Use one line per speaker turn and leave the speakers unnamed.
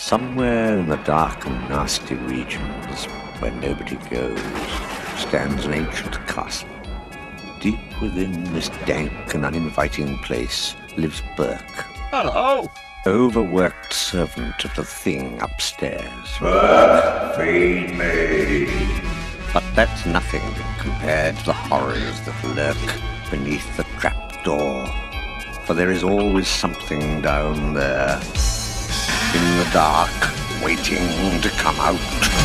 Somewhere in the dark and nasty regions where nobody goes stands an ancient castle. Deep within this dank and uninviting place lives Burke.
Hello!
Overworked servant of the thing upstairs.
Burke, feed me!
But that's nothing compared to the horrors that lurk beneath the trapdoor. For there is always something down there, in the dark, waiting to come out.